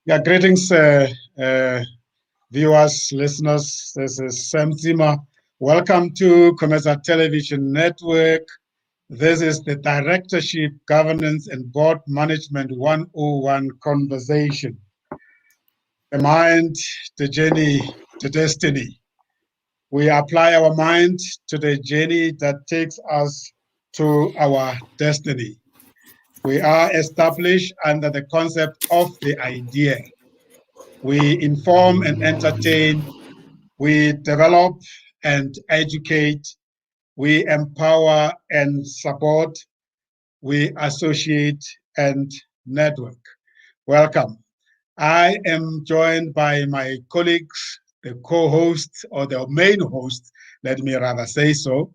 Yeah, greetings, viewers, listeners. This is Sam Zima. Welcome to COMETSA Television Network. This is the Directorship, Governance and Board Management 101 conversation. The mind, the journey to destiny. We apply our mind to the journey that takes us to our destiny. We are established under the concept of the idea. We inform and entertain, we develop and educate, we empower and support, we associate and network. Welcome. I am joined by my colleagues, the co-host or the main host, let me rather say so,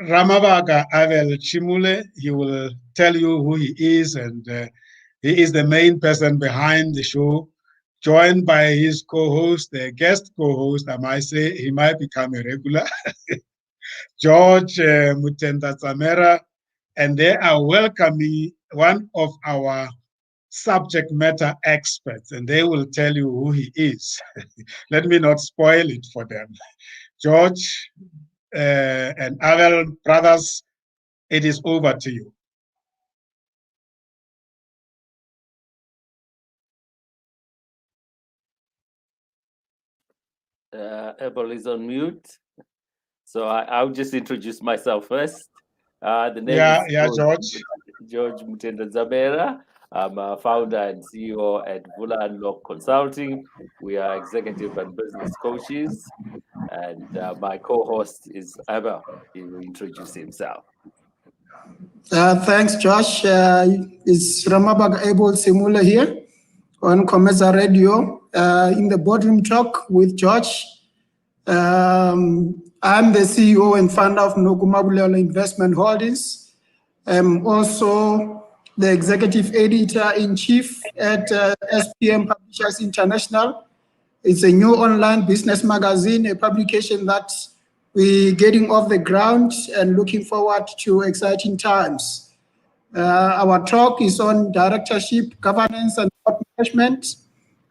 Ramabaga Avel Chimule. He will tell you who he is, and he is the main person behind the show, joined by his co-host, the guest co-host, I might say, he might become a regular, George Mutenda Zamera, and they are welcoming one of our subject matter experts, and they will tell you who he is. Let me not spoil it for them. George and Avel, brothers, it is over to you. Abel is on mute, so I'll just introduce myself first. The name is George Mutenda Zamera. I'm a founder and CEO at Vula Unlock Consulting. We are executive and business coaches, and my co-host is Abel. He will introduce himself. Thanks, Josh. It's Ramabag Abel Simula here on COMETSA Radio in the boardroom talk with George. I'm the CEO and founder of Novelquip Investment Holdings. I'm also the executive editor-in-chief at SPM Publishers International. It's a new online business magazine, a publication that we're getting off the ground and looking forward to exciting times. Our talk is on directorship, governance, and board management.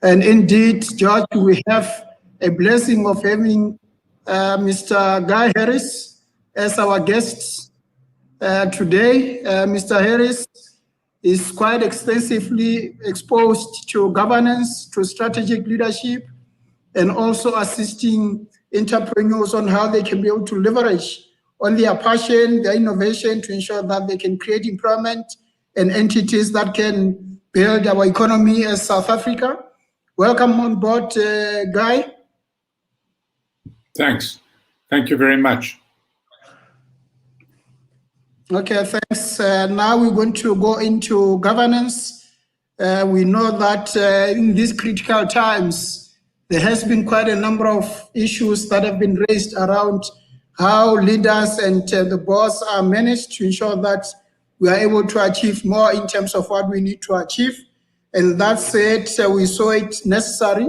And indeed, George, we have a blessing of having Mr. Guy Harris as our guest today. Mr. Harris is quite extensively exposed to governance, to strategic leadership, and also assisting entrepreneurs on how they can be able to leverage on their passion, their innovation to ensure that they can create employment and entities that can build our economy as South Africa. Welcome on board, Guy. Thanks. Thank you very much. Okay, thanks. Now we're going to go into governance. We know that in these critical times, there has been quite a number of issues that have been raised around how leaders and the boards are managed to ensure that we are able to achieve more in terms of what we need to achieve. And that said, we saw it necessary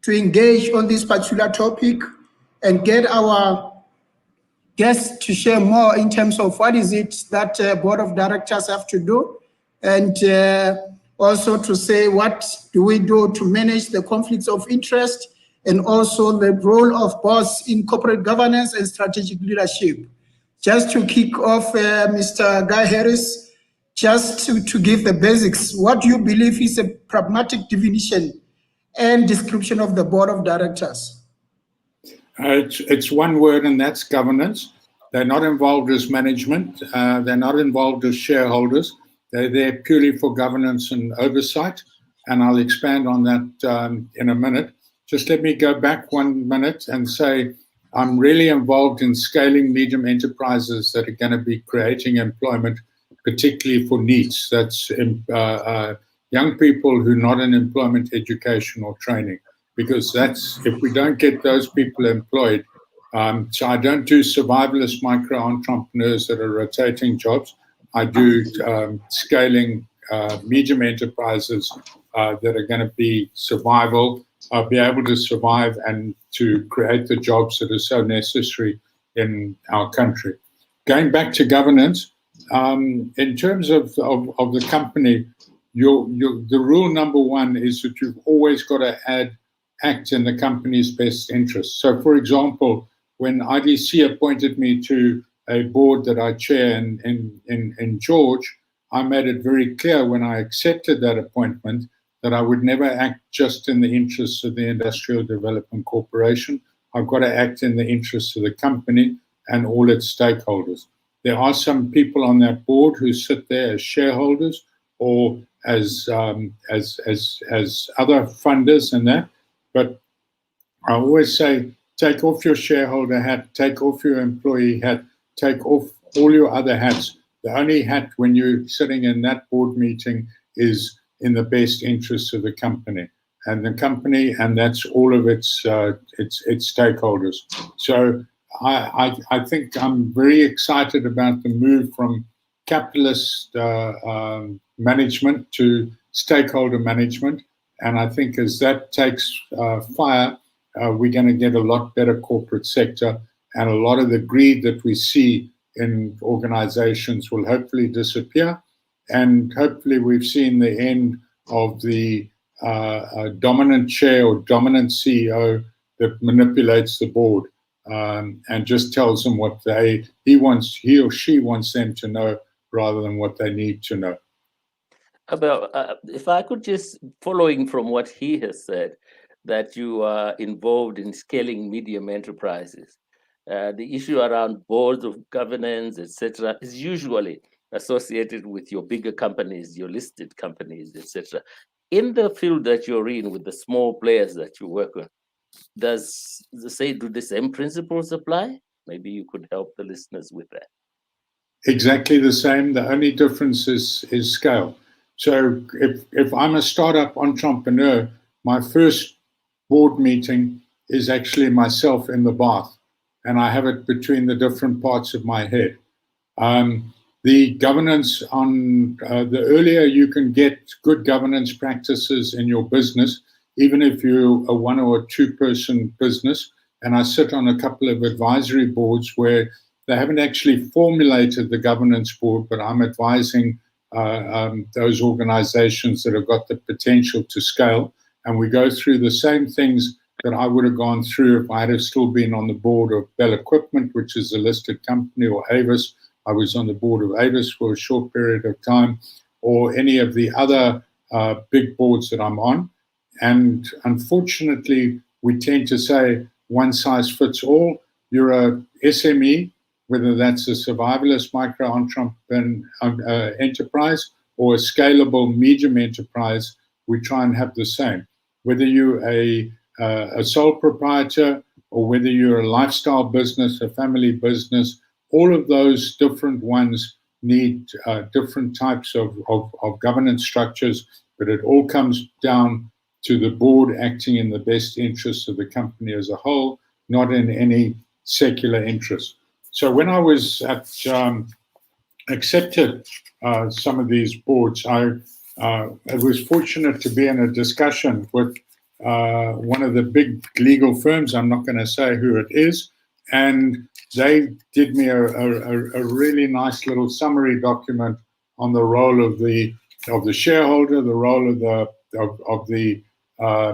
to engage on this particular topic and get our guests to share more in terms of what is it that board of directors have to do, and also to say what do we do to manage the conflicts of interest, and also the role of boards in corporate governance and strategic leadership. Just to kick off, Mr. Guy Harris, just to give the basics, what do you believe is a pragmatic definition and description of the board of directors? It's one word, and that's governance. They're not involved as management. They're not involved as shareholders. They're there purely for governance and oversight, and I'll expand on that in a minute. Just let me go back 1 minute and say I'm really involved in scaling medium enterprises that are going to be creating employment, particularly for NEETs. That's young people who are not in employment, education, or training. Because that's, if we don't get those people employed, so I don't do survivalist micro entrepreneurs that are rotating jobs. I do scaling medium enterprises that are going to be be able to survive and to create the jobs that are so necessary in our country. Going back to governance, in terms of the company, the rule number one is that you've always got to act in the company's best interest. So, for example, when IDC appointed me to a board that I chair in George, I made it very clear when I accepted that appointment that I would never act just in the interests of the Industrial Development Corporation. I've got to act in the interests of the company and all its stakeholders. There are some people on that board who sit there as shareholders or as other funders and that, but I always say, take off your shareholder hat, take off your employee hat, take off all your other hats. The only hat when you're sitting in that board meeting is in the best interests of the company, and that's all of its stakeholders. So I think I'm very excited about the move from capitalist management to stakeholder management, and I think as that takes fire, we're going to get a lot better corporate sector, and a lot of the greed that we see in organizations will hopefully disappear, and hopefully we've seen the end of the dominant chair or dominant CEO that manipulates the board and just tells them what he or she wants them to know rather than what they need to know. If I could just, following from what he has said, that you are involved in scaling medium enterprises. The issue around boards of governance, etc., is usually associated with your bigger companies, your listed companies, etc. In the field that you're in, with the small players that you work with, do the same principles apply? Maybe you could help the listeners with that. Exactly the same. The only difference is scale. So if I'm a startup entrepreneur, my first board meeting is actually myself in the bath, and I have it between the different parts of my head. The governance the earlier you can get good governance practices in your business, even if you're a 1 or 2 person business, and I sit on a couple of advisory boards where they haven't actually formulated the governance board, but I'm advising those organizations that have got the potential to scale. And we go through the same things that I would have gone through if I had still been on the board of Bell Equipment, which is a listed company, or Avis. I was on the board of Avis for a short period of time, or any of the other big boards that I'm on. And unfortunately, we tend to say one size fits all. You're a SME, whether that's a survivalist micro-entrepreneur enterprise or a scalable medium enterprise, we try and have the same. Whether you're a sole proprietor or whether you're a lifestyle business, a family business, all of those different ones need different types of governance structures, but it all comes down to the board acting in the best interests of the company as a whole, not in any secular interest. So when I was accepted some of these boards, I was fortunate to be in a discussion with one of the big legal firms. I'm not going to say who it is, and they did me a really nice little summary document on the role of the shareholder, the role of the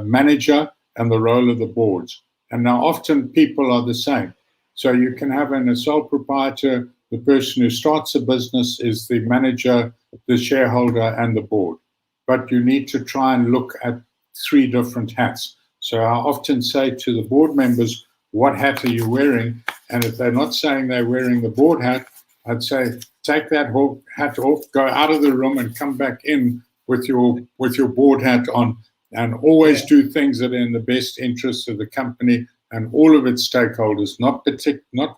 manager, and the role of the boards. And now often people are the same. So you can have a sole proprietor, the person who starts a business is the manager, the shareholder, and the board. But you need to try and look at 3 different hats. So I often say to the board members, what hat are you wearing? And if they're not saying they're wearing the board hat, I'd say, take that hat off, go out of the room and come back in with your board hat on, and always do things that are in the best interests of the company and all of its stakeholders, not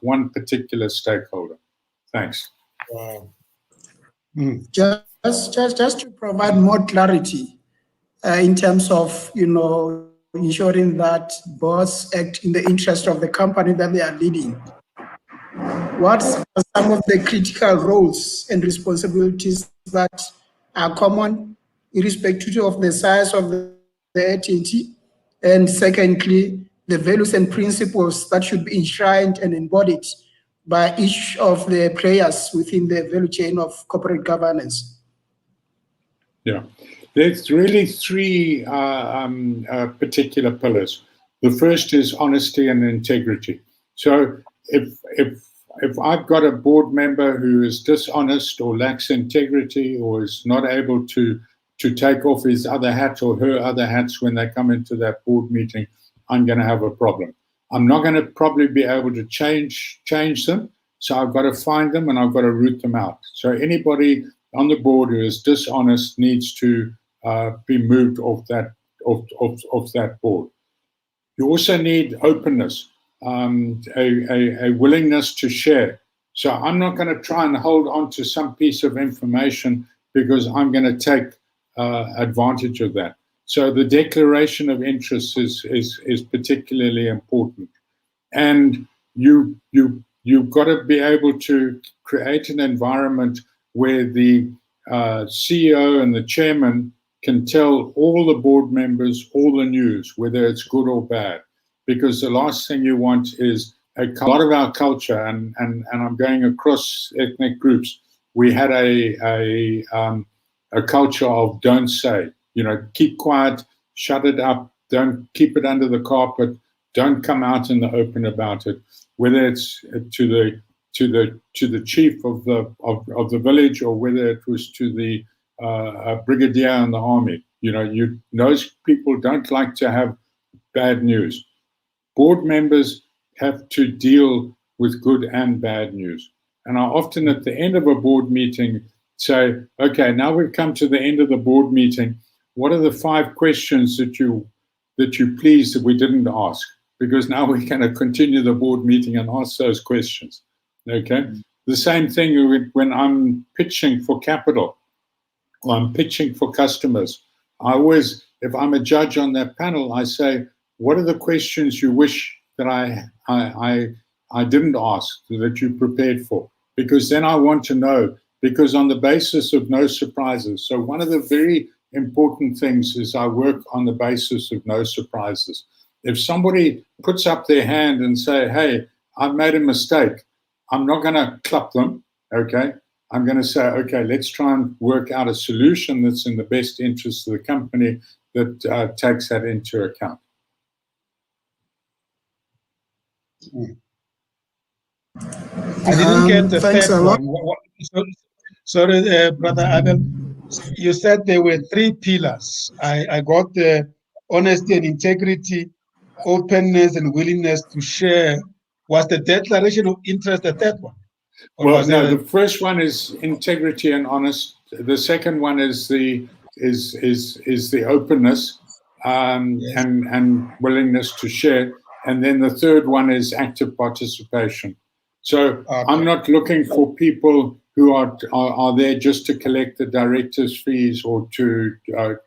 one particular stakeholder. Thanks. Wow. Just to provide more clarity in terms of, ensuring that boards act in the interest of the company that they are leading. What are some of the critical roles and responsibilities that are common irrespective of the size of the entity? And secondly, the values and principles that should be enshrined and embodied by each of the players within the value chain of corporate governance? Yeah, there's really three particular pillars. The first is honesty and integrity. So if I've got a board member who is dishonest or lacks integrity or is not able to take off his other hat or her other hats when they come into that board meeting, I'm going to have a problem. I'm not going to probably be able to change them. So I've got to find them and I've got to root them out. So anybody on the board who is dishonest needs to be moved off that board. You also need openness, a willingness to share. So I'm not going to try and hold on to some piece of information because I'm going to take advantage of that. So the declaration of interest is particularly important, and you've got to be able to create an environment where the CEO and the chairman can tell all the board members all the news, whether it's good or bad, because the last thing you want is a lot of our culture, and I'm going across ethnic groups. We had a culture of don't say, keep quiet, shut it up, don't keep it under the carpet, don't come out in the open about it. Whether it's to the chief of the village or whether it was to the brigadier in the army, those people don't like to have bad news. Board members have to deal with good and bad news, and I often at the end of a board meeting say, okay, now we've come to the end of the board meeting. What are the 5 questions that you pleased that we didn't ask? Because now we're going to continue the board meeting and ask those questions. Okay. Mm-hmm. The same thing when I'm pitching for capital or I'm pitching for customers. I always, if I'm a judge on that panel, I say, what are the questions you wish that I didn't ask, that you prepared for? Because then I want to know, because on the basis of no surprises. So one of the very important things is I work on the basis of no surprises. If somebody puts up their hand and say, hey, I've made a mistake, I'm not going to clap them, okay? I'm going to say, okay, let's try and work out a solution that's in the best interest of the company that takes that into account. I didn't get the third one. Sorry, Brother Abel. You said there were 3 pillars. I got the honesty and integrity, openness and willingness to share. Was the declaration of interest the third one? Well, no, the first one is integrity and honest. The second one is the openness yes, and willingness to share. And then the third one is active participation. So okay, I'm not looking for people who are there just to collect the director's fees or to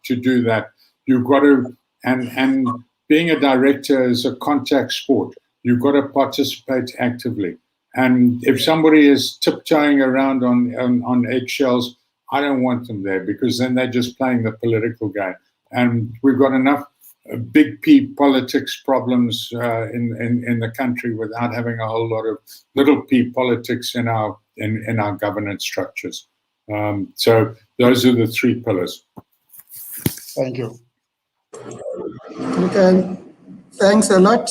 do that. You've got to, and being a director is a contact sport. You've got to participate actively. And if somebody is tiptoeing around on eggshells, I don't want them there, because then they're just playing the political game. And we've got enough big P politics problems in the country without having a whole lot of little p politics in our governance structures. So those are the 3 pillars. Thank you. Okay, thanks a lot.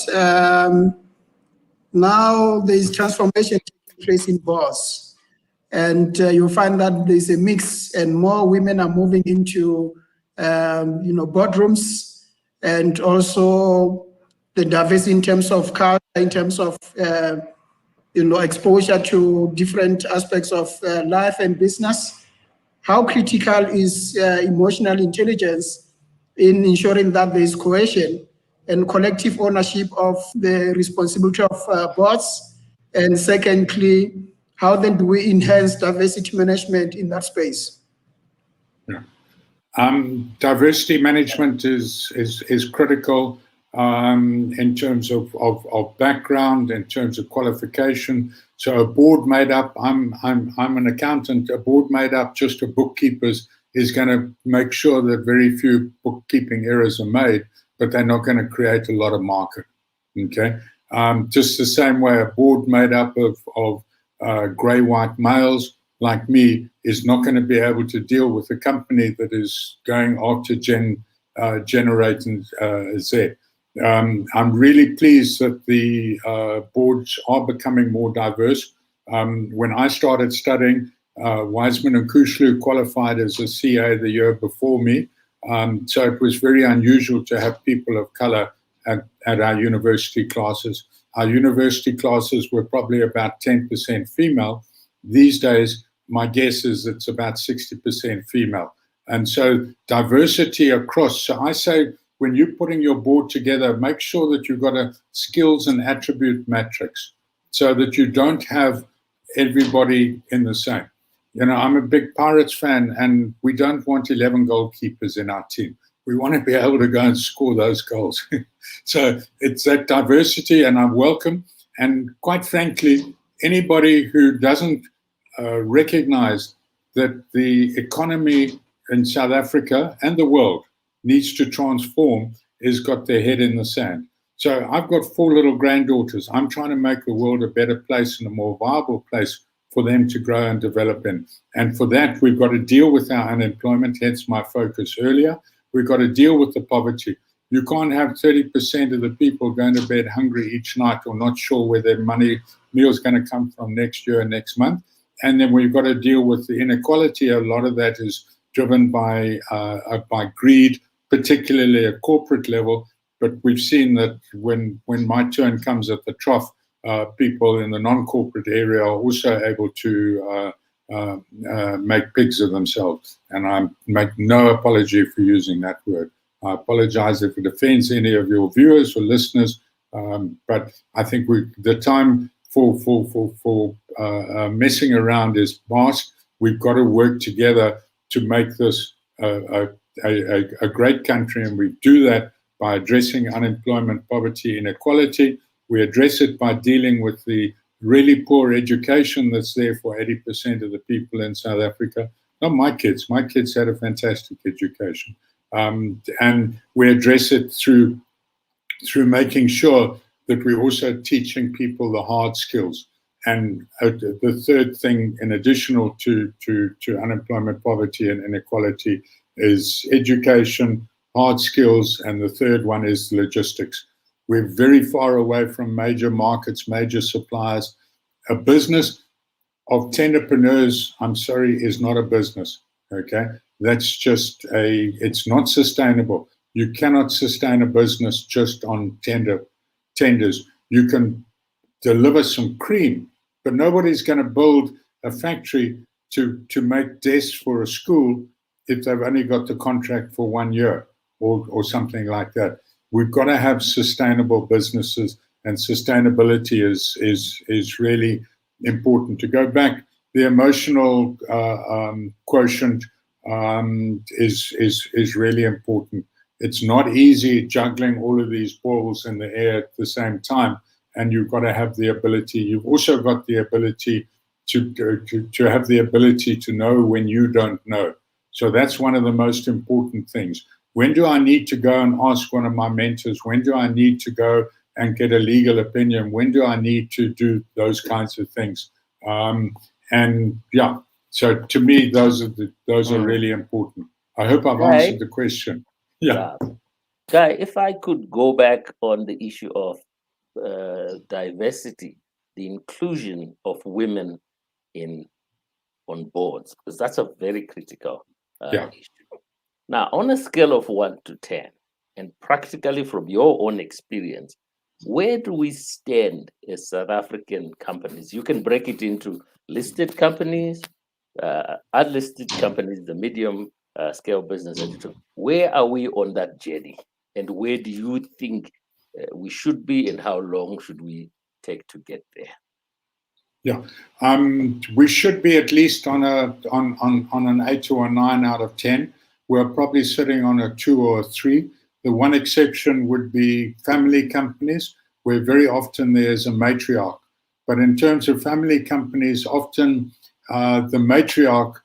Now there is transformation taking place in boards, and you'll find that there's a mix, and more women are moving into boardrooms, and also the diversity in terms of culture, in terms of exposure to different aspects of life and business. How critical is emotional intelligence in ensuring that there is cohesion and collective ownership of the responsibility of boards? And secondly, how then do we enhance diversity management in that space? Yeah. Diversity management is critical in terms of background, in terms of qualification. So a board made up, I'm an accountant, a board made up just of bookkeepers is going to make sure that very few bookkeeping errors are made, but they're not going to create a lot of market, okay? Just the same way a board made up of grey-white males like me is not going to be able to deal with a company that is going after Generation Z. I'm really pleased that the boards are becoming more diverse. When I started studying, Wiseman and Kushlu qualified as a CA the year before me. So it was very unusual to have people of color at our university classes. Our university classes were probably about 10% female. These days, my guess is it's about 60% female. And so diversity across. So I say, when you're putting your board together, make sure that you've got a skills and attribute matrix so that you don't have everybody in the same. You know, I'm a big Pirates fan, and we don't want 11 goalkeepers in our team. We want to be able to go and score those goals. So it's that diversity, and I welcome. And quite frankly, anybody who doesn't recognize that the economy in South Africa and the world needs to transform has got their head in the sand. So I've got 4 little granddaughters. I'm trying to make the world a better place and a more viable place for them to grow and develop in. And for that, we've got to deal with our unemployment, hence my focus earlier. We've got to deal with the poverty. You can't have 30% of the people going to bed hungry each night or not sure where their meal is going to come from next year and next month. And then we've got to deal with the inequality. A lot of that is driven by greed, particularly at corporate level. But we've seen that when my turn comes at the trough, people in the non-corporate area are also able to make pigs of themselves. And I make no apology for using that word. I apologize if it offends any of your viewers or listeners, but I think the time for messing around is past. We've got to work together to make this a great country, and we do that by addressing unemployment, poverty, inequality. We address it by dealing with the really poor education that's there for 80% of the people in South Africa. Not my kids. My kids had a fantastic education. And we address it through making sure that we're also teaching people the hard skills. And the third thing, in addition to unemployment, poverty, and inequality, is education, hard skills, and the third one is logistics. We're very far away from major markets, major suppliers. A business of tenderpreneurs, I'm sorry, is not a business, okay? That's just it's not sustainable. You cannot sustain a business just on tenders. You can deliver some cream, but nobody's going to build a factory to make desks for a school if they've only got the contract for 1 year or something like that. We've got to have sustainable businesses, and sustainability is really important. To go back, the emotional quotient is really important. It's not easy juggling all of these balls in the air at the same time, and you've got to have the ability. You've also got the ability to have the ability to know when you don't know. So that's one of the most important things. When do I need to go and ask one of my mentors? When do I need to go and get a legal opinion? When do I need to do those kinds of things? And yeah, so to me, those are really important. I hope I've answered the question. Yeah. Guy, if I could go back on the issue of diversity, the inclusion of women on boards, because that's a very critical issue. Now, on a scale of 1 to 10, and practically from your own experience, where do we stand as South African companies? You can break it into listed companies, unlisted companies, the medium scale business. Where are we on that journey? And where do you think we should be, and how long should we take to get there? Yeah, we should be at least on an 8 or a 9 out of 10. We're probably sitting on a 2 or a 3. The one exception would be family companies, where very often there's a matriarch. But in terms of family companies, often the matriarch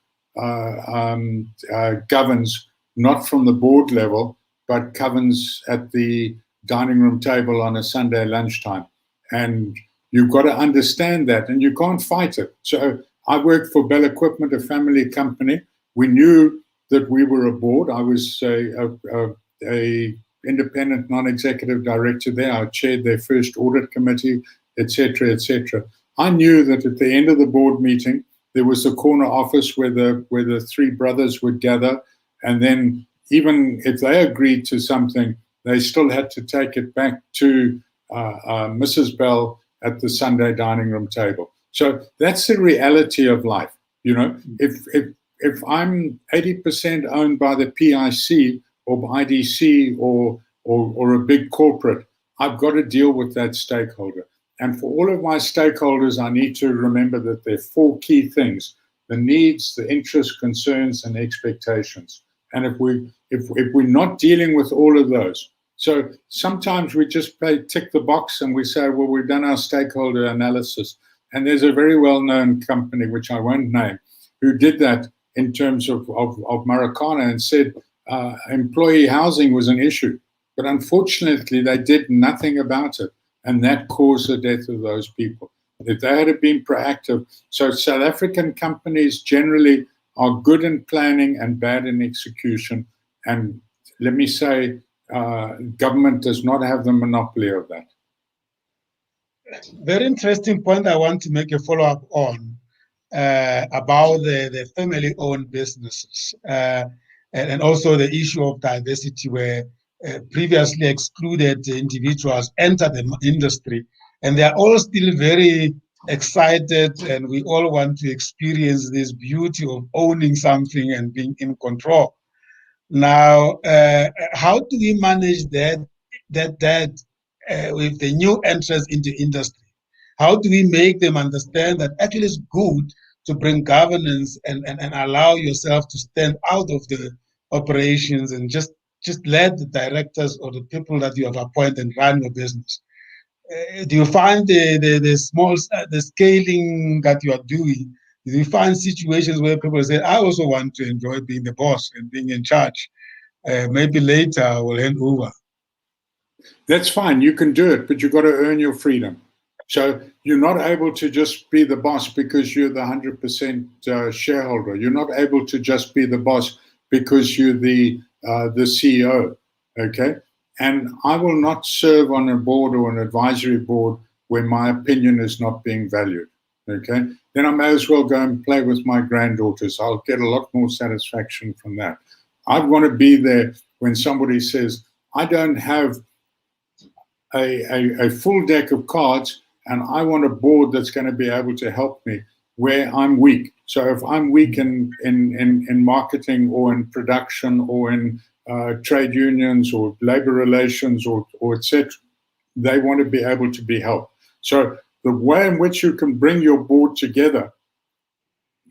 governs not from the board level, but governs at the dining room table on a Sunday lunchtime. And you've got to understand that, and you can't fight it. So I worked for Bell Equipment, a family company. We knew that we were a board. I was a independent non-executive director there. I chaired their first audit committee, etc., etc. I knew that at the end of the board meeting, there was a corner office where the three brothers would gather, and then even if they agreed to something, they still had to take it back to Mrs. Bell at the Sunday dining room table. So that's the reality of life. You know, if I'm 80% owned by the PIC or IDC or a big corporate, I've got to deal with that stakeholder. And for all of my stakeholders, I need to remember that there are four key things: the needs, the interests, concerns, and expectations. And if we're not dealing with all of those, so sometimes we just tick the box and we say, well, we've done our stakeholder analysis. And there's a very well-known company, which I won't name, who did that in terms of Marikana and said employee housing was an issue. But unfortunately, they did nothing about it. And that caused the death of those people. If they had been proactive. So South African companies generally are good in planning and bad in execution. And let me say, government does not have the monopoly of that. Very interesting point I want to make a follow-up on about the family-owned businesses and also the issue of diversity, where previously excluded individuals enter the industry, and they are all still very excited, and we all want to experience this beauty of owning something and being in control. Now, how do we manage that with the new entrants into industry? How do we make them understand that actually it's good to bring governance and allow yourself to stand out of the operations and just let the directors or the people that you have appointed run your business? Do you find the scaling that you are doing, do you find situations where people say, I also want to enjoy being the boss and being in charge? Maybe later I will hand over. That's fine. You can do it, but you've got to earn your freedom. So you're not able to just be the boss because you're the 100% shareholder. You're not able to just be the boss because you're the CEO. Okay. And I will not serve on a board or an advisory board where my opinion is not being valued. Okay. Then I may as well go and play with my granddaughters. I'll get a lot more satisfaction from that. I want to be there when somebody says, I don't have a full deck of cards, and I want a board that's going to be able to help me where I'm weak. So if I'm weak in marketing or in production or in trade unions or labor relations or etc., they want to be able to be helped. So the way in which you can bring your board together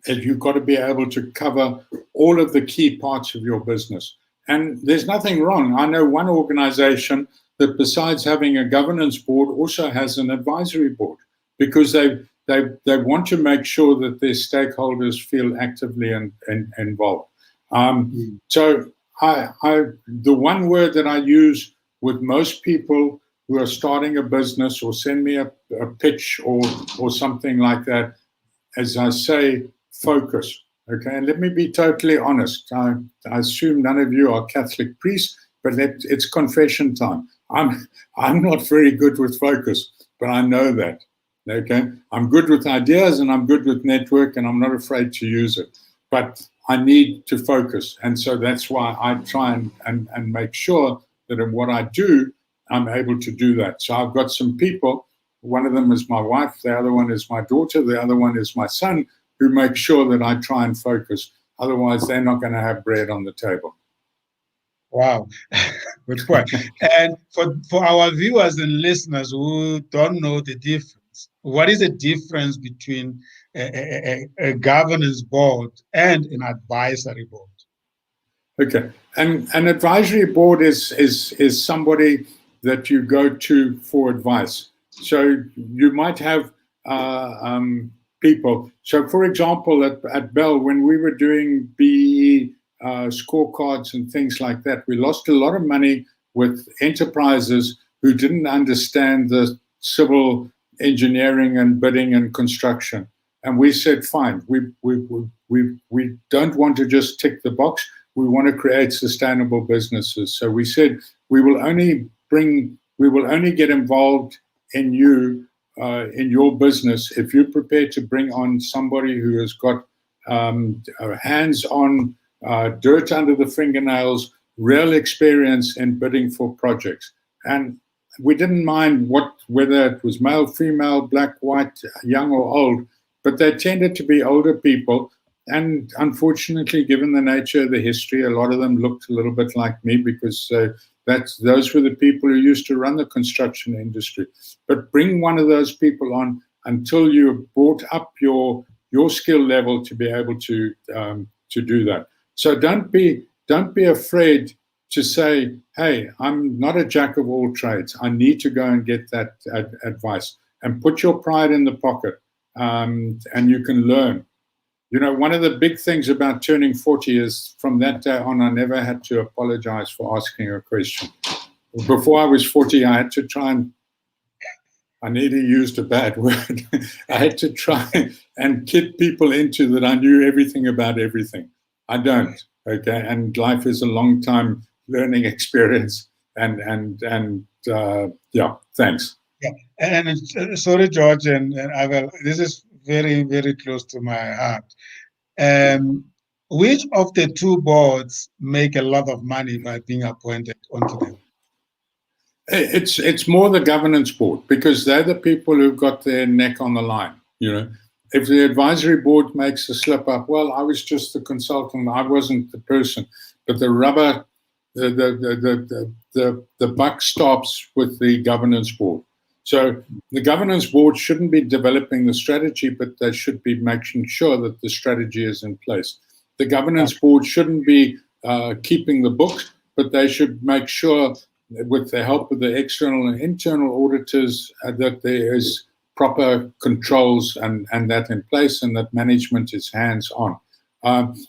is you've got to be able to cover all of the key parts of your business. And there's nothing wrong. I know one organization that besides having a governance board also has an advisory board, because they want to make sure that their stakeholders feel actively involved. So the one word that I use with most people who are starting a business or send me a pitch or something like that, as I say, focus. Okay, and let me be totally honest. I assume none of you are Catholic priests, but it's confession time. I'm not very good with focus, but I know that. Okay, I'm good with ideas and I'm good with network and I'm not afraid to use it. But I need to focus, and so that's why I try and make sure that in what I do, I'm able to do that. So I've got some people. One of them is my wife, the other one is my daughter, the other one is my son, who make sure that I try and focus. Otherwise, they're not going to have bread on the table. Wow, good point. And for our viewers and listeners who don't know the difference, what is the difference between a governance board and an advisory board? Okay, and an advisory board is somebody that you go to for advice. So you might have people. So, for example, at Bell, when we were doing BE scorecards and things like that, we lost a lot of money with enterprises who didn't understand the civil engineering and bidding and construction. And we said, fine, we don't want to just tick the box. We want to create sustainable businesses. So we said we will only get involved in you, in your business, if you're prepared to bring on somebody who has got hands-on, dirt under the fingernails, real experience in bidding for projects. And we didn't mind whether it was male, female, black, white, young or old, but they tended to be older people. And unfortunately, given the nature of the history, a lot of them looked a little bit like me, because those were the people who used to run the construction industry. But bring one of those people on until you brought up your skill level to be able to do that. So don't be afraid to say, hey, I'm not a jack of all trades. I need to go and get that advice, and put your pride in the pocket, and you can learn. You know, one of the big things about turning 40 is from that day on, I never had to apologize for asking a question. Before I was 40, I had to try and, I nearly used a bad word. I had to try and kid people into that I knew everything about everything. I don't, okay? And life is a long time learning experience. And yeah, thanks. Yeah, and sorry, George, and I will, this is very, very close to my heart. Which of the two boards make a lot of money by being appointed onto them? It's more the governance board, because they're the people who've got their neck on the line. You know, if the advisory board makes a slip up, well, I was just the consultant, I wasn't the person. But the rubber, the buck stops with the governance board. So the governance board shouldn't be developing the strategy, but they should be making sure that the strategy is in place. The governance board shouldn't be keeping the books, but they should make sure, with the help of the external and internal auditors, that there is proper controls and that in place, and that management is hands-on.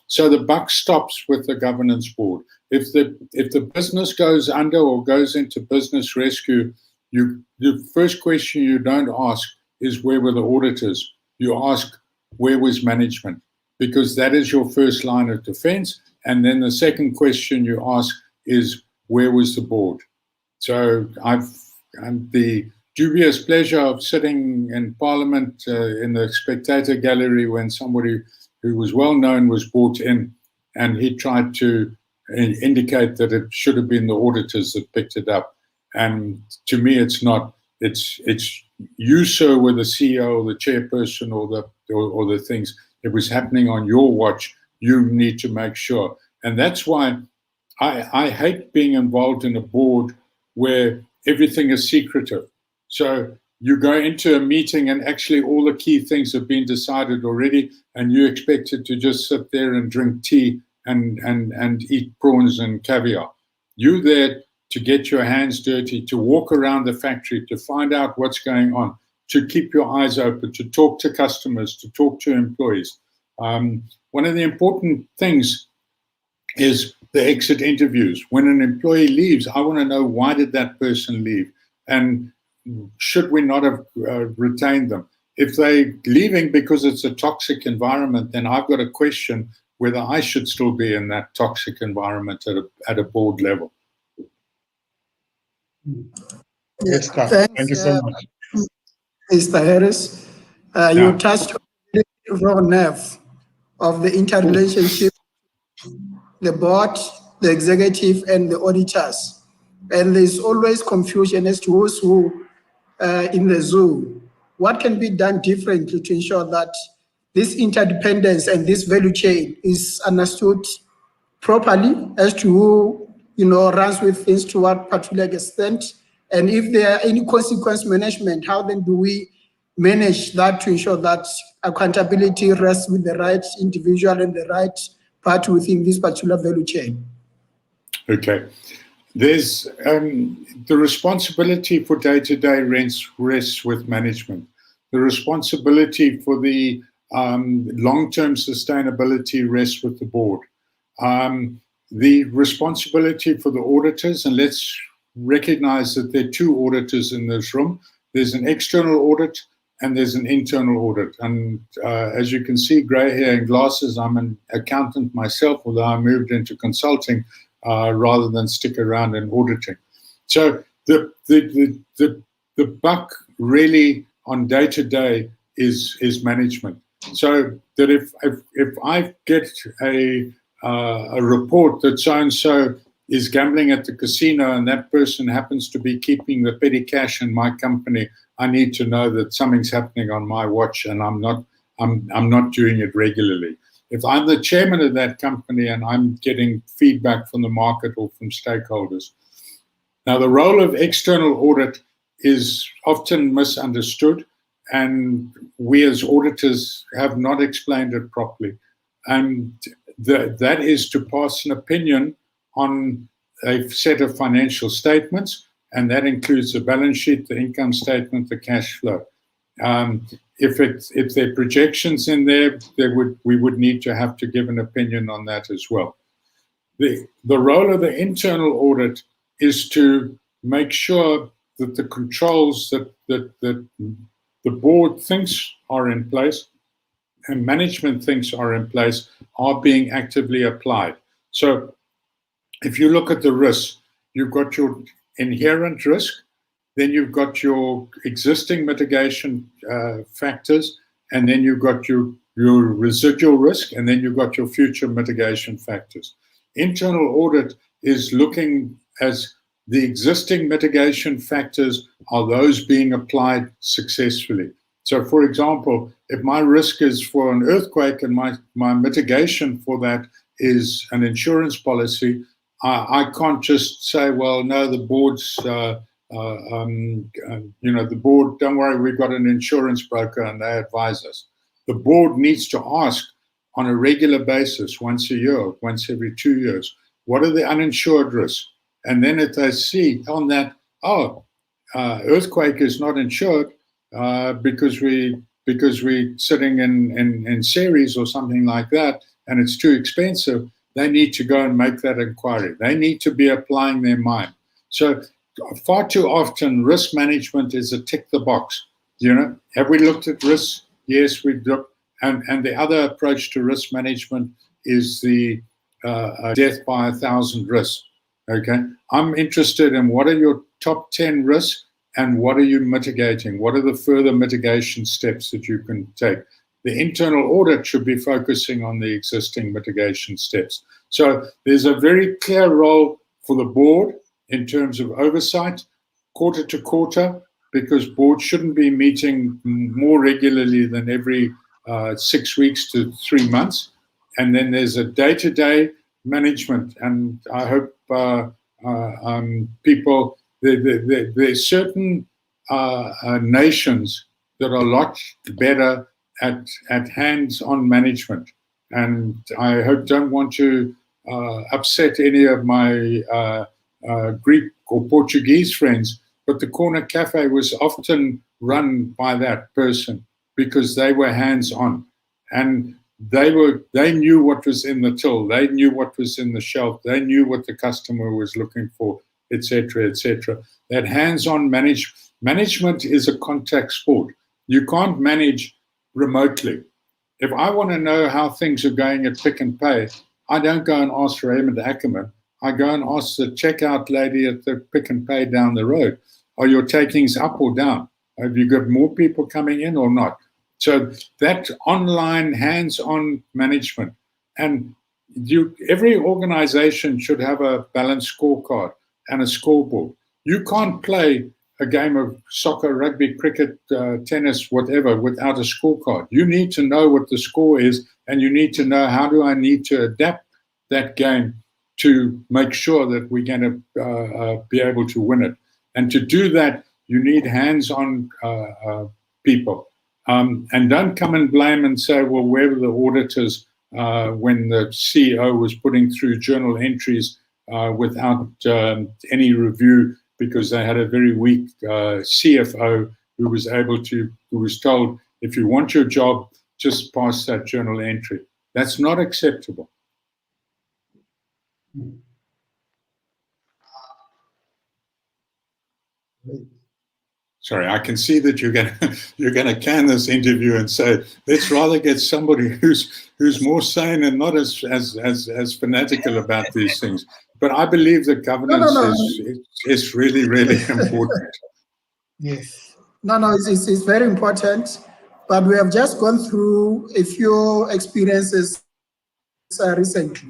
So the buck stops with the governance board. If the business goes under or goes into business rescue, the first question you don't ask is, where were the auditors? You ask, where was management? Because that is your first line of defense. And then the second question you ask is, where was the board? So I've had the dubious pleasure of sitting in Parliament in the spectator gallery when somebody who was well known was brought in, and he tried to indicate that it should have been the auditors that picked it up. And to me, it's not. It's you, sir, were the CEO or the chairperson or the things. It was happening on your watch. You need to make sure. And that's why I hate being involved in a board where everything is secretive. So you go into a meeting and actually all the key things have been decided already, and you're expected to just sit there and drink tea and eat prawns and caviar. You're there to get your hands dirty, to walk around the factory, to find out what's going on, to keep your eyes open, to talk to customers, to talk to employees. One of the important things is the exit interviews. When an employee leaves, I want to know, why did that person leave? And should we not have retained them? If they're leaving because it's a toxic environment, then I've got to question whether I should still be in that toxic environment at a board level. Good stuff. Thank you so much. Mr. Harris, you touched on the raw nerve of the interrelationship, the board, the executive, and the auditors. And there's always confusion as to who's who in the zoo. What can be done differently to ensure that this interdependence and this value chain is understood properly as to who, runs with things to what particular extent? And if there are any consequence management, how then do we manage that to ensure that accountability rests with the right individual and the right party within this particular value chain? Okay. There's the responsibility for day-to-day rests with management. The responsibility for the long-term sustainability rests with the board. The responsibility for the auditors, and let's recognize that there are two auditors in this room. There's an external audit and there's an internal audit. And as you can see, grey hair and glasses, I'm an accountant myself, although I moved into consulting rather than stick around in auditing. So the buck really on day-to-day is management. So that if I get a report that so-and-so is gambling at the casino and that person happens to be keeping the petty cash in my company, I need to know that something's happening on my watch and I'm not doing it regularly. If I'm the chairman of that company and I'm getting feedback from the market or from stakeholders. Now, the role of external audit is often misunderstood, and we as auditors have not explained it properly. And that is to pass an opinion on a set of financial statements, and that includes the balance sheet, the income statement, the cash flow. If there are projections in there, we would need to have to give an opinion on that as well. The role of the internal audit is to make sure that the controls that the board thinks are in place and management thinks are in place are being actively applied. So if you look at the risks, you've got your inherent risk, then you've got your existing mitigation factors, and then you've got your residual risk, and then you've got your future mitigation factors. Internal audit is looking as the existing mitigation factors, are those being applied successfully? So, for example, if my risk is for an earthquake and my mitigation for that is an insurance policy, I can't just say, well, no, the board's, the board, don't worry, we've got an insurance broker and they advise us. The board needs to ask on a regular basis, once a year, once every 2 years, what are the uninsured risks? And then if they see on that, earthquake is not insured because we're sitting in series or something like that, and it's too expensive, they need to go and make that inquiry. They need to be applying their mind. So far too often, risk management is a tick the box. Have we looked at risks? Yes, we've looked. And the other approach to risk management is the death by 1,000 risks. Okay, I'm interested in what are your top 10 risks and what are you mitigating? What are the further mitigation steps that you can take? The internal audit should be focusing on the existing mitigation steps. So there's a very clear role for the board in terms of oversight, quarter to quarter, because boards shouldn't be meeting more regularly than every 6 weeks to 3 months. And then there's a day-to-day management. And I hope people, there's certain nations that are a lot better at hands-on management. And I don't want to upset any of my Greek or Portuguese friends, but the Corner Cafe was often run by that person because they were hands-on, and they knew what was in the till, they knew what was in the shelf, they knew what the customer was looking for, etc., etc. That hands-on management is a contact sport. You can't manage remotely. If I want to know how things are going at Pick and Pay, I don't go and ask Raymond Ackerman. I go and ask the checkout lady at the Pick and Pay down the road. Are your takings up or down? Have you got more people coming in or not? So that online hands-on management, and every organization should have a balanced scorecard and a scoreboard. You can't play a game of soccer, rugby, cricket, tennis, whatever, without a scorecard. You need to know what the score is, and you need to know how do I need to adapt that game to make sure that we're going to be able to win it. And to do that, you need hands-on people. And don't come and blame and say, well, where were the auditors when the CEO was putting through journal entries without any review, because they had a very weak CFO who was told, if you want your job, just pass that journal entry. That's not acceptable. Sorry, I can see that you're gonna can this interview and say, let's rather get somebody who's more sane and not as fanatical about these things. But I believe that governance is really, really important. Yes. No, it's very important. But we have just gone through a few experiences recently.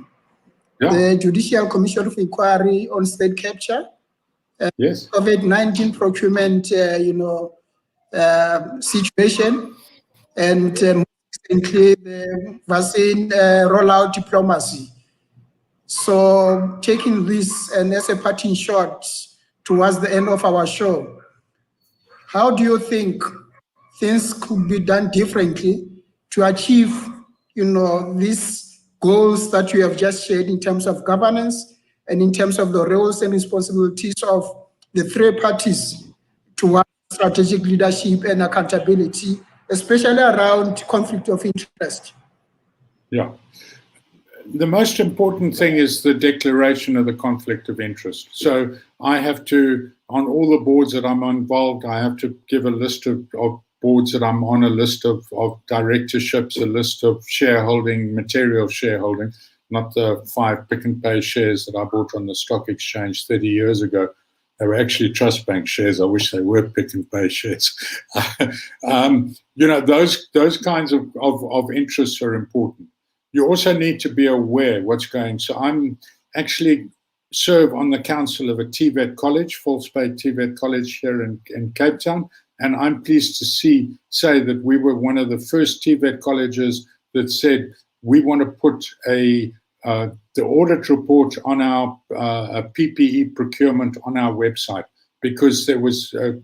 Yeah. The Judicial Commission of Inquiry on State Capture, yes, COVID-19 procurement, situation, and recently the vaccine rollout diplomacy. So taking this and as a parting shot towards the end of our show, how do you think things could be done differently to achieve, these goals that you have just shared in terms of governance and in terms of the roles and responsibilities of the three parties towards strategic leadership and accountability, especially around conflict of interest? Yeah. The most important thing is the declaration of the conflict of interest. So I have to, on all the boards that I'm involved, I have to give a list of boards that I'm on, a list of directorships, a list of shareholding, material shareholding, not the 5 pick and pay shares that I bought on the stock exchange 30 years ago. They were actually trust bank shares. I wish they were pick and pay shares. Those kinds of interests are important. You also need to be aware what's going. So I'm actually serve on the council of a TVET college, False Bay TVET college here in Cape Town. And I'm pleased to say that we were one of the first TVET colleges that said we want to put the audit report on our PPE procurement on our website, because there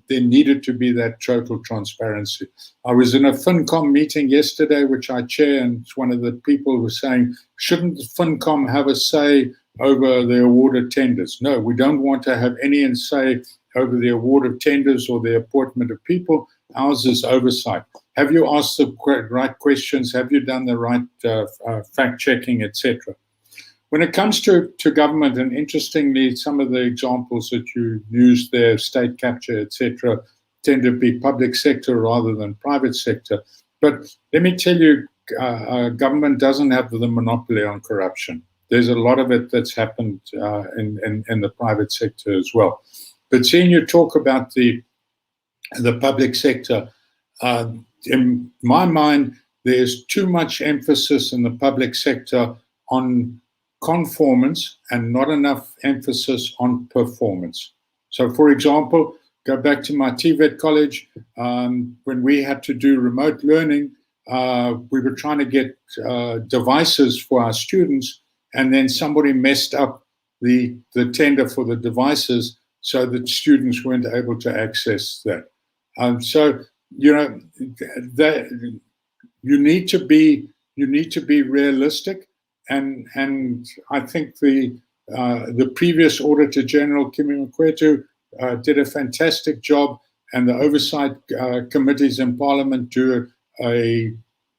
needed to be that total transparency. I was in a FinCom meeting yesterday, which I chair, and one of the people was saying, shouldn't FinCom have a say over the award of tenders? No, we don't want to have any say over the award of tenders or the appointment of people. Ours is oversight. Have you asked the right questions? Have you done the right fact-checking, etc.? When it comes to government, and interestingly, some of the examples that you used there, state capture, etc., tend to be public sector rather than private sector. But let me tell you, government doesn't have the monopoly on corruption. There's a lot of it that's happened in the private sector as well. But seeing you talk about the public sector, in my mind, there's too much emphasis in the public sector on conformance and not enough emphasis on performance. So, for example, go back to my TVET college. When we had to do remote learning, we were trying to get devices for our students, and then somebody messed up the tender for the devices so that students weren't able to access that. So, that you need to be realistic. And I think the previous Auditor General, Kimi Mkwetu, did a fantastic job, and the oversight committees in Parliament do a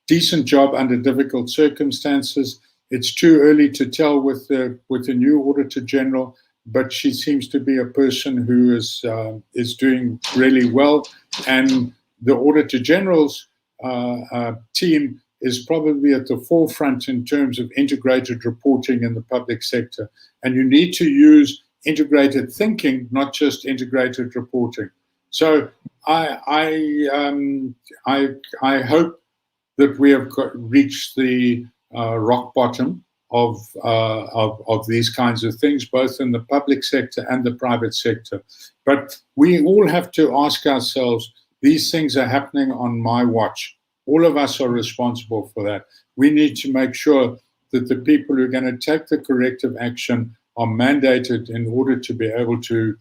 decent job under difficult circumstances. It's too early to tell with the new Auditor General, but she seems to be a person who is doing really well, and the Auditor General's team is probably at the forefront in terms of integrated reporting in the public sector. And you need to use integrated thinking, not just integrated reporting. So I hope that we have reached the rock bottom of these kinds of things, both in the public sector and the private sector. But we all have to ask ourselves, these things are happening on my watch. All of us are responsible for that. We need to make sure that the people who are going to take the corrective action are mandated in order to be able to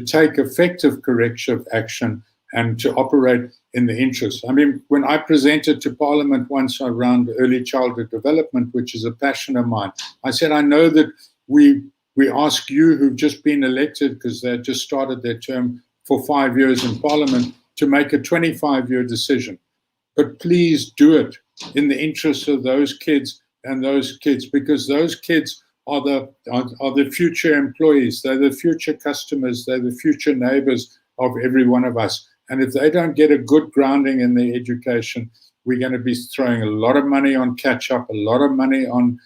take effective corrective action and to operate in the interest. I mean, when I presented to Parliament once around early childhood development, which is a passion of mine, I said, I know that we ask you who've just been elected, because they just started their term for 5 years in Parliament, to make a 25-year decision. But please do it in the interest of those kids and those kids, because those kids are the future employees. They're the future customers. They're the future neighbors of every one of us. And if they don't get a good grounding in their education, we're going to be throwing a lot of money on catch-up, a lot of money on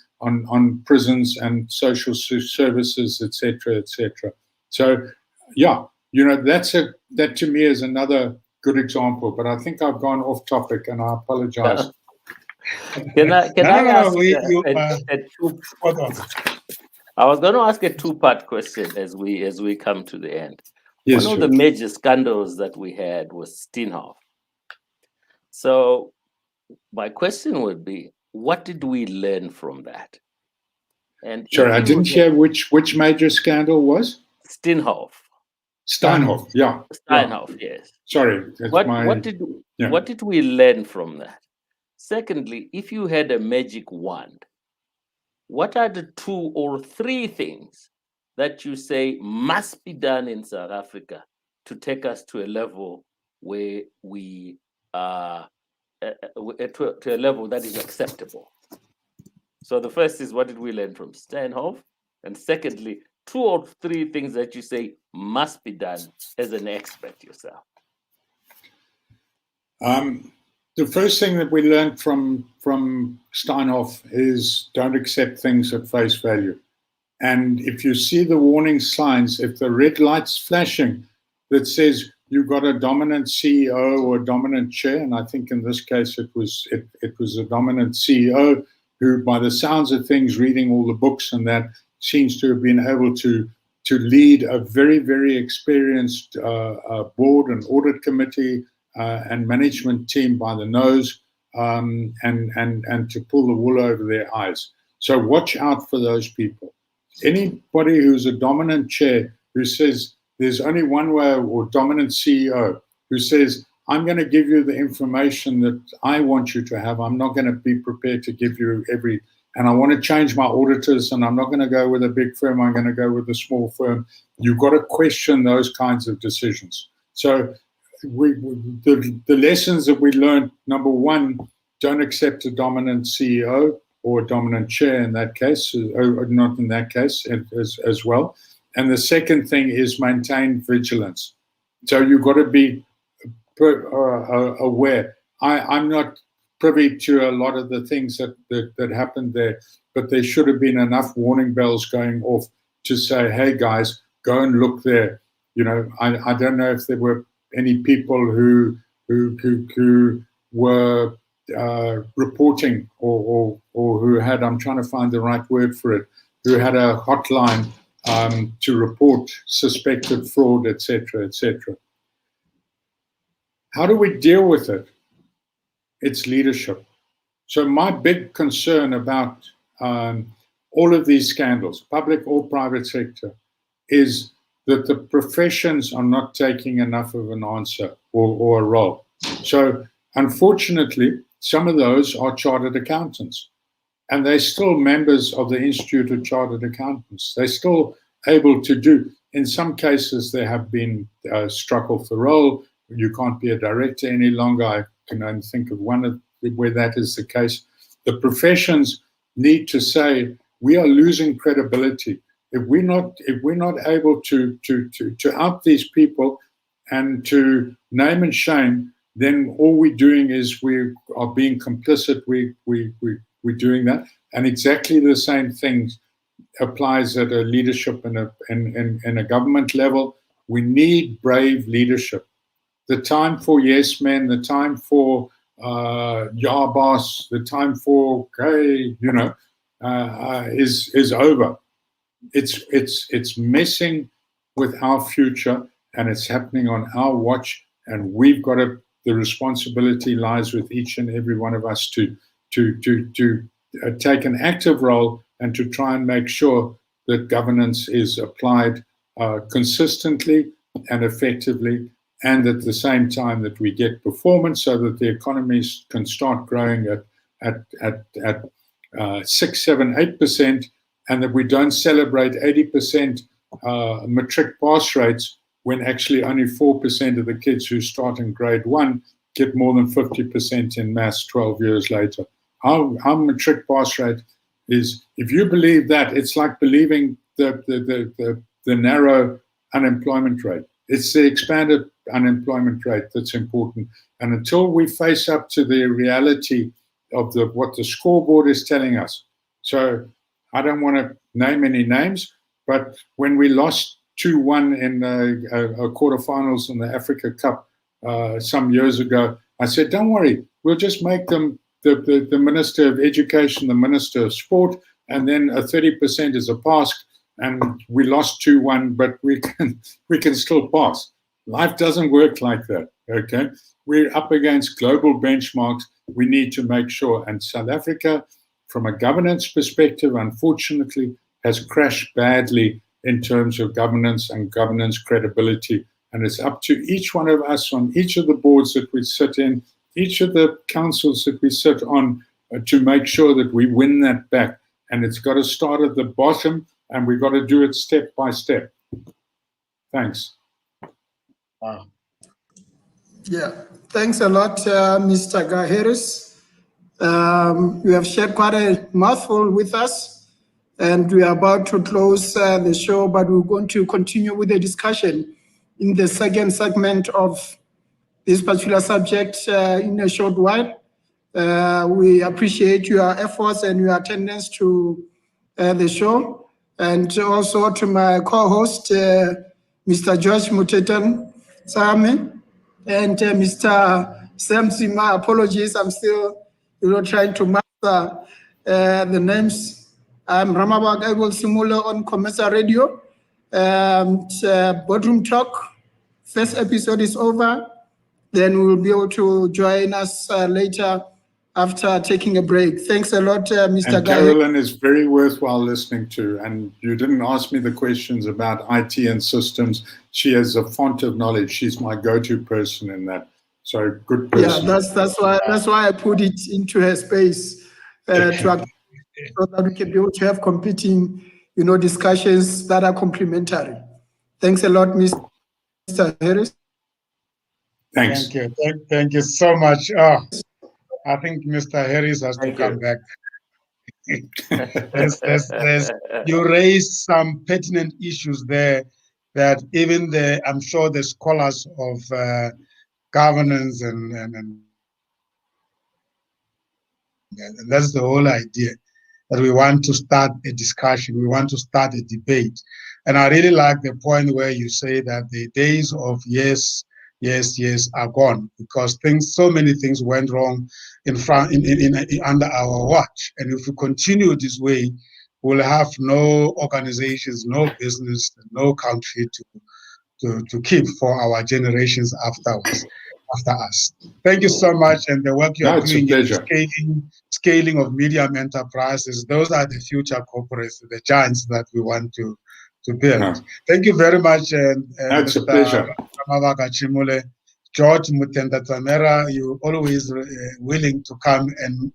prisons and social services, etc., etc. So, yeah, that to me is another good example. But I think I've gone off topic, and I apologize. Can I ask I was going to ask a two-part question as we come to the end. Yes, one of the major scandals that we had was Steenhoff. So my question would be, what did we learn from that? And sorry, I didn't hear which major scandal was? Steenhoff. Steinhoff, yeah. Steinhoff, yes. Sorry. What did we learn from that? Secondly, if you had a magic wand, what are the 2 or 3 things that you say must be done in South Africa to take us to a level where we are to a level that is acceptable? So the first is, what did we learn from Steinhoff? And secondly, 2 or 3 things that you say must be done as an expert yourself. The first thing that we learned from Steinhoff is don't accept things at face value. And if you see the warning signs, if the red light's flashing that says you've got a dominant CEO or a dominant chair, and I think in this case it was a dominant CEO who, by the sounds of things, reading all the books and that, seems to have been able to lead a very, very experienced board and audit committee and management team by the nose, and to pull the wool over their eyes. So watch out for those people. Anybody who's a dominant chair who says there's only one way, or dominant CEO who says, I'm going to give you the information that I want you to have. I'm not going to be prepared to give you and I want to change my auditors, and I'm not going to go with a big firm. I'm going to go with a small firm. You've got to question those kinds of decisions. So the lessons that we learned, number one, don't accept a dominant CEO or a dominant chair in that case, or not in that case as well. And the second thing is maintain vigilance. So you've got to be aware. I'm not privy to a lot of the things that happened there, but there should have been enough warning bells going off to say, hey guys, go and look there. I don't know if there were any people who were reporting or who had, I'm trying to find the right word for it, who had a hotline to report suspected fraud, etc., etc. How do we deal with it? It's leadership. So my big concern about all of these scandals, public or private sector, is that the professions are not taking enough of an answer or a role. So unfortunately, some of those are chartered accountants, and they're still members of the Institute of Chartered Accountants. They're still able to do, in some cases, they have been struck off the roll. You can't be a director any longer. I can only think of one where that is the case. The professions need to say, we are losing credibility. If we're not able to out these people and to name and shame, then all we're doing is we are being complicit. We're doing that, and exactly the same thing applies at a leadership in a government level. We need brave leadership. The time for yes men, the time for yeah boss, the time for hey, is over. It's messing with our future, and it's happening on our watch. And we've got the responsibility lies with each and every one of us to take an active role and to try and make sure that governance is applied consistently and effectively, and at the same time that we get performance so that the economies can start growing at 6, 7, 8%, and that we don't celebrate 80% matric pass rates when actually only 4% of the kids who start in grade 1 get more than 50% in maths 12 years later. Our matric pass rate is, if you believe that, it's like believing the narrow unemployment rate. It's the expanded unemployment rate that's important. And until we face up to the reality of what the scoreboard is telling us. So I don't want to name any names, but when we lost 2-1 in a quarterfinals in the Africa Cup some years ago, I said, don't worry, we'll just make them the Minister of Education, the Minister of Sport, and then a 30% is a pass, and we lost 2-1, but we can still pass. Life doesn't work like that, okay? We're up against global benchmarks. We need to make sure, and South Africa, from a governance perspective, unfortunately, has crashed badly in terms of governance and governance credibility. And it's up to each one of us on each of the boards that we sit in, each of the councils that we sit on, to make sure that we win that back. And it's got to start at the bottom, and we've got to do it step by step. Thanks. Wow. Yeah, thanks a lot, Mr. Harris. You have shared quite a mouthful with us, and we are about to close the show, but we're going to continue with the discussion in the second segment of this particular subject in a short while. We appreciate your efforts and your attendance to the show, and also to my co-host, Mr. George Mutetan Same, and Mr. Sam Sima. Apologies, I'm still trying to master the names. I'm Ramabag Abel Simula on COMETSA Radio. Boardroom Talk, first episode is over. Then we will be able to join us later after taking a break. Thanks a lot, Mr. And Carolyn is very worthwhile listening to. And you didn't ask me the questions about IT and systems. She is a font of knowledge. She's my go-to person in that. So good person. Yeah, that's why I put it into her space so that we can be able to have competing, discussions that are complementary. Thanks a lot, Mr. Harris. Thanks. Thank you. Thank you so much. Oh, I think Mr. Harris has to come back. You raised some pertinent issues there that even I'm sure the scholars of governance and that's the whole idea, that we want to start a discussion, we want to start a debate. And I really like the point where you say that the days of yes are gone, because so many things went wrong under our watch. And if we continue this way, we'll have no organizations, no business, no country to keep for our generations after us. Thank you so much, and the work you are doing in scaling of medium enterprises. Those are the future corporates, the giants that we want to build. Yeah. Thank you very much, that's Mr. a pleasure. Chimule. George Mutendatamera, you're always willing to come and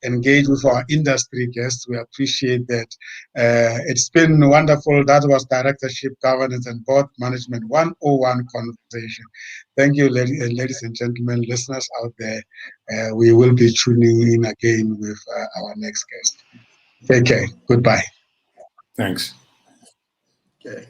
engage with our industry guests. We appreciate that. It's been wonderful. That was Directorship, Governance, and Board Management 101 conversation. Thank you, ladies and gentlemen, listeners out there. We will be tuning in again with our next guest. Take care. Goodbye. Thanks. Okay.